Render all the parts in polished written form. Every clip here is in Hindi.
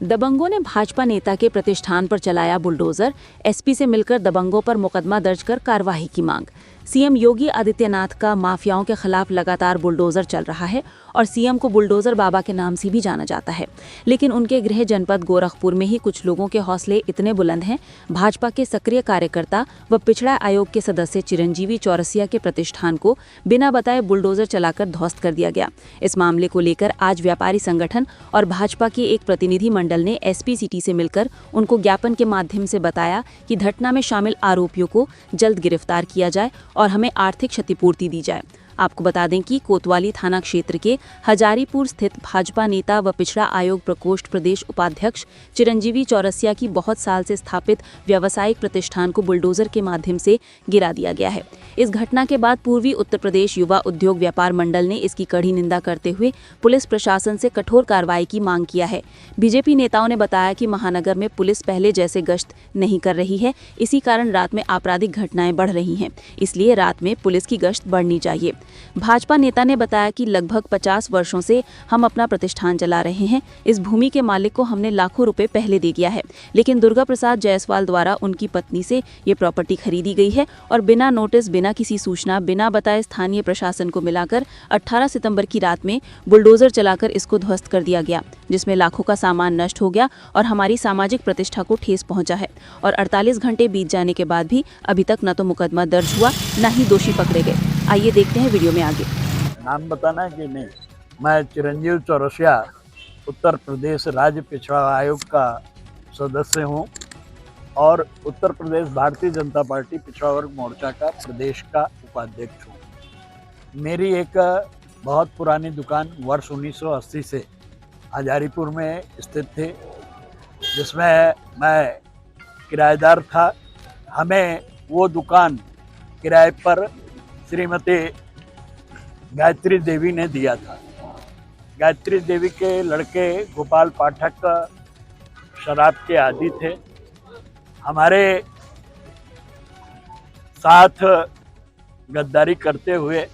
दबंगों ने भाजपा नेता के प्रतिष्ठान पर चलाया बुलडोजर। एसपी से मिलकर दबंगों पर मुकदमा दर्ज कर कार्रवाई की मांग। सीएम योगी आदित्यनाथ का माफियाओं के खिलाफ लगातार बुलडोजर चल रहा है और सीएम को बुलडोजर बाबा के नाम से भी जाना जाता है। लेकिन उनके गृह जनपद गोरखपुर में ही कुछ लोगों के हौसले इतने बुलंद हैं। भाजपा के सक्रिय कार्यकर्ता व पिछड़ा आयोग के सदस्य चिरंजीवी चौरसिया के प्रतिष्ठान को बिना बताए बुलडोजर चलाकर ध्वस्त कर दिया गया। इस मामले को लेकर आज व्यापारी संगठन और भाजपा के एक प्रतिनिधि मंडल ने एसपी सिटी से मिलकर उनको ज्ञापन के माध्यम से बताया कि घटना में शामिल आरोपियों को जल्द गिरफ्तार किया जाए और हमें आर्थिक क्षतिपूर्ति दी जाए। आपको बता दें कि कोतवाली थाना क्षेत्र के हजारीपुर स्थित भाजपा नेता व पिछड़ा आयोग प्रकोष्ठ प्रदेश उपाध्यक्ष चिरंजीवी चौरसिया की बहुत साल से स्थापित व्यावसायिक प्रतिष्ठान को बुलडोजर के माध्यम से गिरा दिया गया है। इस घटना के बाद पूर्वी उत्तर प्रदेश युवा उद्योग व्यापार मंडल ने इसकी कड़ी निंदा करते हुए पुलिस प्रशासन से कठोर कार्रवाई की मांग किया है। बीजेपी नेताओं ने बताया कि महानगर में पुलिस पहले जैसे गश्त नहीं कर रही है, इसी कारण रात में आपराधिक घटनाएं बढ़ रही हैं, इसलिए रात में पुलिस की गश्त बढ़नी चाहिए। भाजपा नेता ने बताया कि लगभग 50 वर्षों से हम अपना प्रतिष्ठान चला रहे हैं। इस भूमि के मालिक को हमने लाखों रुपए पहले दे दिया है, लेकिन दुर्गा प्रसाद जायसवाल द्वारा उनकी पत्नी से ये प्रॉपर्टी खरीदी गई है और बिना नोटिस, बिना किसी सूचना, बिना बताए स्थानीय प्रशासन को मिलाकर 18 सितंबर की रात में बुलडोजर चलाकर इसको ध्वस्त कर दिया गया, जिसमें लाखों का सामान नष्ट हो गया और हमारी सामाजिक प्रतिष्ठा को ठेस पहुंचा है। और 48 घंटे बीत जाने के बाद भी अभी तक न तो मुकदमा दर्ज हुआ, न ही दोषी पकड़े गए। आइए देखते हैं वीडियो में आगे। नाम बताना है कि नहीं? मैं चिरंजीव चौरसिया उत्तर प्रदेश राज्य पिछड़ा आयोग का सदस्य हूं और उत्तर प्रदेश भारतीय जनता पार्टी पिछड़ा वर्ग मोर्चा का प्रदेश का उपाध्यक्ष हूं। मेरी एक बहुत पुरानी दुकान वर्ष 1980 से हजारीपुर में स्थित थी, जिसमें मैं किराएदार था। हमें वो दुकान किराए पर श्रीमती गायत्री देवी ने दिया था। गायत्री देवी के लड़के गोपाल पाठक शराब के आदी थे। हमारे साथ गद्दारी करते हुए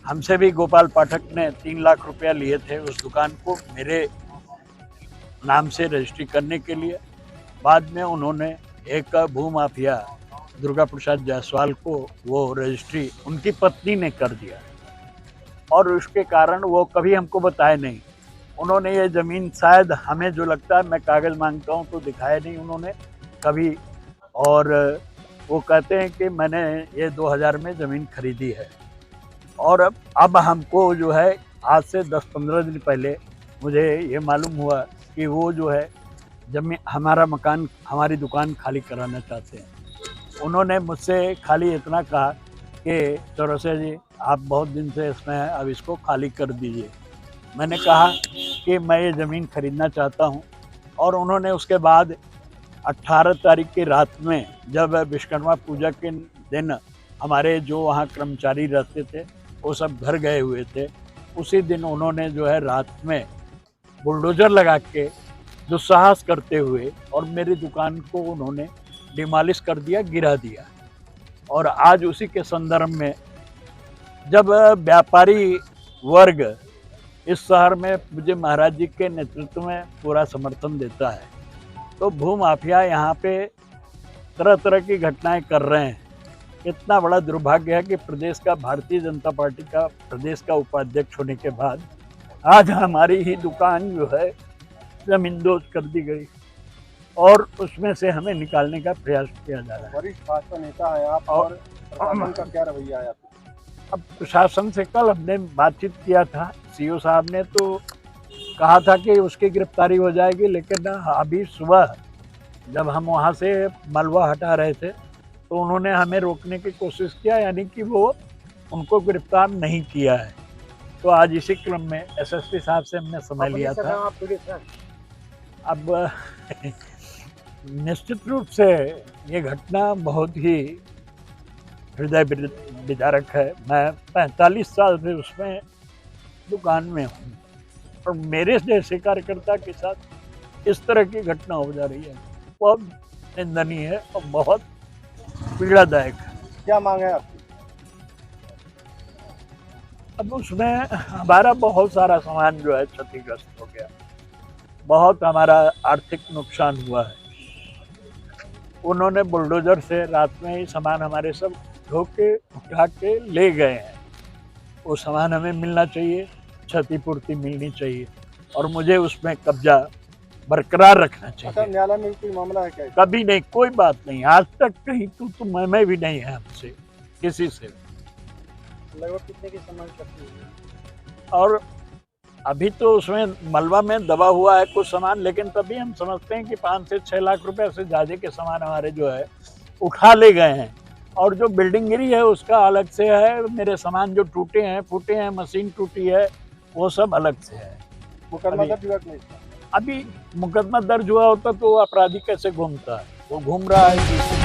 हमसे भी गोपाल पाठक ने 3 लाख रुपया लिए थे उस दुकान को मेरे नाम से रजिस्ट्री करने के लिए। बाद में उन्होंने एक भूमाफिया दुर्गा प्रसाद जायसवाल को वो रजिस्ट्री उनकी पत्नी ने कर दिया और उसके कारण वो कभी हमको बताए नहीं। उन्होंने ये ज़मीन, शायद हमें जो लगता है, मैं कागज़ मांगता हूँ तो दिखाया नहीं उन्होंने कभी। और वो कहते हैं कि मैंने ये 2000 में ज़मीन खरीदी है। और अब हमको जो है आज से 10-15 दिन पहले मुझे ये मालूम हुआ कि वो जो है ज़मीन, हमारा मकान, हमारी दुकान खाली कराना चाहते हैं। उन्होंने मुझसे खाली इतना कहा कि चौरसिया जी, आप बहुत दिन से इसमें हैं, अब इसको खाली कर दीजिए। मैंने कहा कि मैं ये ज़मीन खरीदना चाहता हूं। और उन्होंने उसके बाद 18 तारीख की रात में, जब विश्वकर्मा पूजा के दिन हमारे जो वहाँ कर्मचारी रहते थे वो सब घर गए हुए थे, उसी दिन उन्होंने जो है रात में बुलडोज़र लगा के दुस्साहस करते हुए और मेरी दुकान को उन्होंने डिमॉलिश कर दिया, गिरा दिया। और आज उसी के संदर्भ में जब व्यापारी वर्ग इस शहर में मुझे महाराज जी के नेतृत्व में पूरा समर्थन देता है, तो भूमाफिया यहाँ पे तरह तरह की घटनाएं कर रहे हैं। इतना बड़ा दुर्भाग्य है कि प्रदेश का, भारतीय जनता पार्टी का प्रदेश का उपाध्यक्ष होने के बाद आज हमारी ही दुकान जो है जमींदोज कर दी गई और उसमें से हमें निकालने का प्रयास किया जा रहा है। वरिष्ठ भाजपा नेता है आप, और प्रशासन का क्या रवैया है आपका? अब प्रशासन से कल हमने बातचीत किया था, सीओ साहब ने तो कहा था कि उसकी गिरफ्तारी हो जाएगी, लेकिन अभी सुबह जब हम वहाँ से मलबा हटा रहे थे तो उन्होंने हमें रोकने की कोशिश किया, यानी कि वो उनको गिरफ्तार नहीं किया है। तो आज इसी क्रम में एसएसपी साहब से हमने समय लिया था। अब निश्चित रूप से ये घटना बहुत ही हृदय विदारक है। मैं 45 साल से उसमें दुकान में हूँ और मेरे जैसे कार्यकर्ता के साथ इस तरह की घटना हो जा रही है, बहुत निंदनीय है और बहुत पीड़ादायक है। क्या मांग है आपकी? अब उसमें हमारा बहुत सारा सामान जो है क्षतिग्रस्त हो गया। बहुत हमारा आर्थिक नुकसान हुआ है। उन्होंने बुलडोजर से रात में ही सामान हमारे सब ढो के उठा के ले गए हैं। वो सामान हमें मिलना चाहिए, क्षतिपूर्ति मिलनी चाहिए और मुझे उसमें कब्जा बरकरार रखना अच्छा, चाहिए। न्यायालय में कोई मामला है क्या? कभी नहीं, कोई बात नहीं, आज तक कहीं तो मैं भी नहीं है हमसे किसी से। लगभग कितने की सामान क्षति हुई है? और अभी तो उसमें मलबा में दबा हुआ है कुछ सामान, लेकिन तभी हम समझते हैं कि 5 से 6 लाख रुपए से ज़्यादा के सामान हमारे जो है उठा ले गए हैं। और जो बिल्डिंग गिरी है उसका अलग से है, मेरे सामान जो टूटे हैं फूटे हैं, मशीन टूटी है, वो सब अलग से है। मुकदमा अभी- दर्ज हुआ कि नहीं इसका? अभी मुकदमा दर्ज हुआ होता तो वो अपराधी कैसे घूमता है, वो घूम रहा है।